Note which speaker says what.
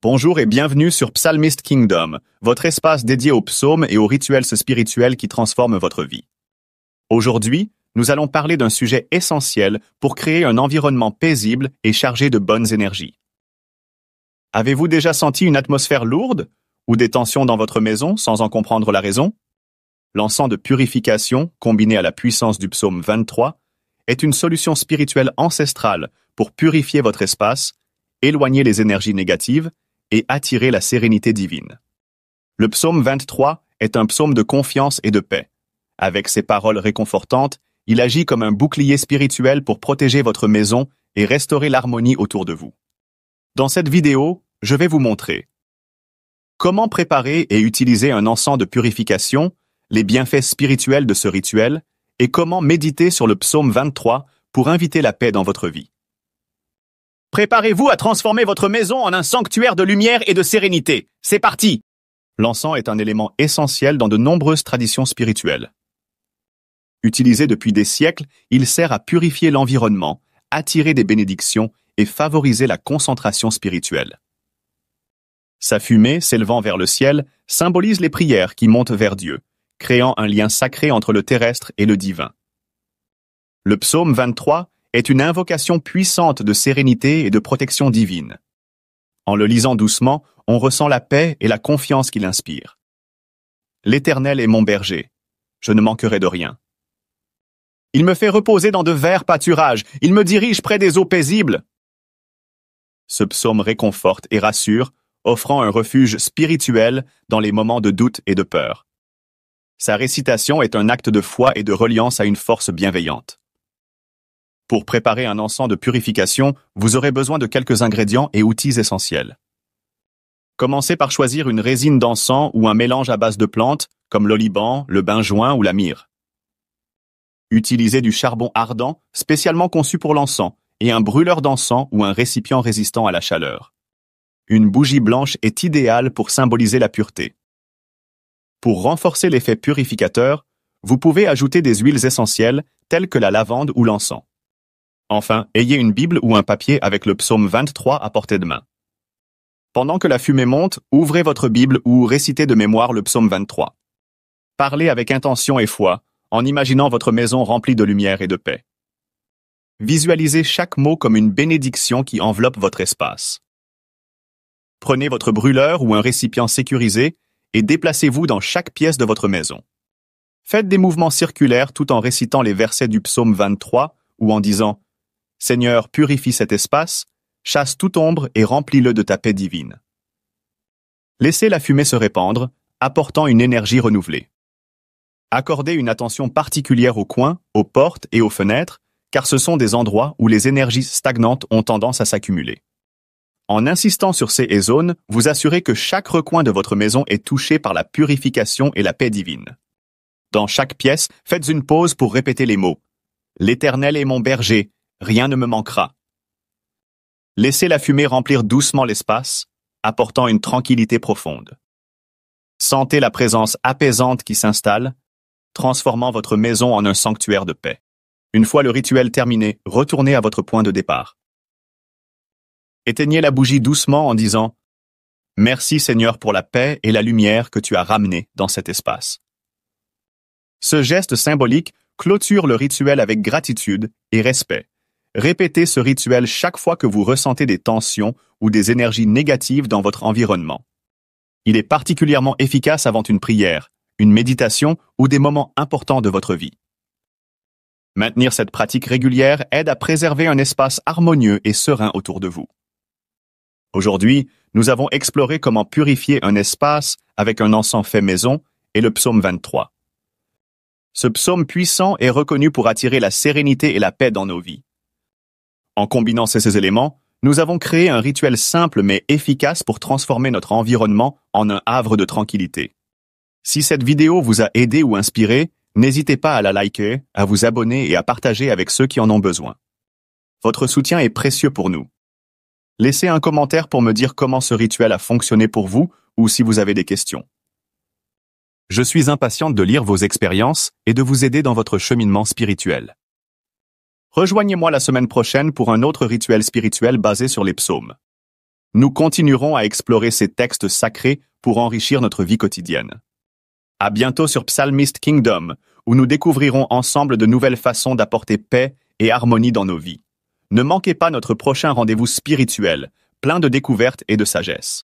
Speaker 1: Bonjour et bienvenue sur Psalmist Kingdom, votre espace dédié aux psaumes et aux rituels spirituels qui transforment votre vie. Aujourd'hui, nous allons parler d'un sujet essentiel pour créer un environnement paisible et chargé de bonnes énergies. Avez-vous déjà senti une atmosphère lourde ou des tensions dans votre maison sans en comprendre la raison? L'encens de purification, combiné à la puissance du psaume 23, est une solution spirituelle ancestrale pour purifier votre espace, éloigner les énergies négatives et attirer la sérénité divine. Le psaume 23 est un psaume de confiance et de paix. Avec ses paroles réconfortantes, il agit comme un bouclier spirituel pour protéger votre maison et restaurer l'harmonie autour de vous. Dans cette vidéo, je vais vous montrer comment préparer et utiliser un encens de purification, les bienfaits spirituels de ce rituel, et comment méditer sur le psaume 23 pour inviter la paix dans votre vie. Préparez-vous à transformer votre maison en un sanctuaire de lumière et de sérénité. C'est parti! L'encens est un élément essentiel dans de nombreuses traditions spirituelles. Utilisé depuis des siècles, il sert à purifier l'environnement, attirer des bénédictions et favoriser la concentration spirituelle. Sa fumée, s'élevant vers le ciel, symbolise les prières qui montent vers Dieu, créant un lien sacré entre le terrestre et le divin. Le psaume 23 est une invocation puissante de sérénité et de protection divine. En le lisant doucement, on ressent la paix et la confiance qu'il inspire. L'Éternel est mon berger, je ne manquerai de rien. Il me fait reposer dans de verts pâturages, il me dirige près des eaux paisibles. Ce psaume réconforte et rassure, offrant un refuge spirituel dans les moments de doute et de peur. Sa récitation est un acte de foi et de reliance à une force bienveillante. Pour préparer un encens de purification, vous aurez besoin de quelques ingrédients et outils essentiels. Commencez par choisir une résine d'encens ou un mélange à base de plantes, comme l'oliban, le benjoin ou la myrrhe. Utilisez du charbon ardent, spécialement conçu pour l'encens, et un brûleur d'encens ou un récipient résistant à la chaleur. Une bougie blanche est idéale pour symboliser la pureté. Pour renforcer l'effet purificateur, vous pouvez ajouter des huiles essentielles telles que la lavande ou l'encens. Enfin, ayez une Bible ou un papier avec le psaume 23 à portée de main. Pendant que la fumée monte, ouvrez votre Bible ou récitez de mémoire le psaume 23. Parlez avec intention et foi, en imaginant votre maison remplie de lumière et de paix. Visualisez chaque mot comme une bénédiction qui enveloppe votre espace. Prenez votre brûleur ou un récipient sécurisé et déplacez-vous dans chaque pièce de votre maison. Faites des mouvements circulaires tout en récitant les versets du psaume 23 ou en disant « Seigneur, purifie cet espace, chasse toute ombre et remplis-le de ta paix divine. » Laissez la fumée se répandre, apportant une énergie renouvelée. Accordez une attention particulière aux coins, aux portes et aux fenêtres, car ce sont des endroits où les énergies stagnantes ont tendance à s'accumuler. En insistant sur ces zones, vous assurez que chaque recoin de votre maison est touché par la purification et la paix divine. Dans chaque pièce, faites une pause pour répéter les mots « L'Éternel est mon berger, rien ne me manquera. » Laissez la fumée remplir doucement l'espace, apportant une tranquillité profonde. Sentez la présence apaisante qui s'installe, transformant votre maison en un sanctuaire de paix. Une fois le rituel terminé, retournez à votre point de départ. Éteignez la bougie doucement en disant « Merci Seigneur pour la paix et la lumière que tu as ramenées dans cet espace. » Ce geste symbolique clôture le rituel avec gratitude et respect. Répétez ce rituel chaque fois que vous ressentez des tensions ou des énergies négatives dans votre environnement. Il est particulièrement efficace avant une prière, une méditation ou des moments importants de votre vie. Maintenir cette pratique régulière aide à préserver un espace harmonieux et serein autour de vous. Aujourd'hui, nous avons exploré comment purifier un espace avec un encens fait maison et le psaume 23. Ce psaume puissant est reconnu pour attirer la sérénité et la paix dans nos vies. En combinant ces éléments, nous avons créé un rituel simple mais efficace pour transformer notre environnement en un havre de tranquillité. Si cette vidéo vous a aidé ou inspiré, n'hésitez pas à la liker, à vous abonner et à partager avec ceux qui en ont besoin. Votre soutien est précieux pour nous. Laissez un commentaire pour me dire comment ce rituel a fonctionné pour vous ou si vous avez des questions. Je suis impatiente de lire vos expériences et de vous aider dans votre cheminement spirituel. Rejoignez-moi la semaine prochaine pour un autre rituel spirituel basé sur les psaumes. Nous continuerons à explorer ces textes sacrés pour enrichir notre vie quotidienne. À bientôt sur Psalmist Kingdom, où nous découvrirons ensemble de nouvelles façons d'apporter paix et harmonie dans nos vies. Ne manquez pas notre prochain rendez-vous spirituel, plein de découvertes et de sagesse.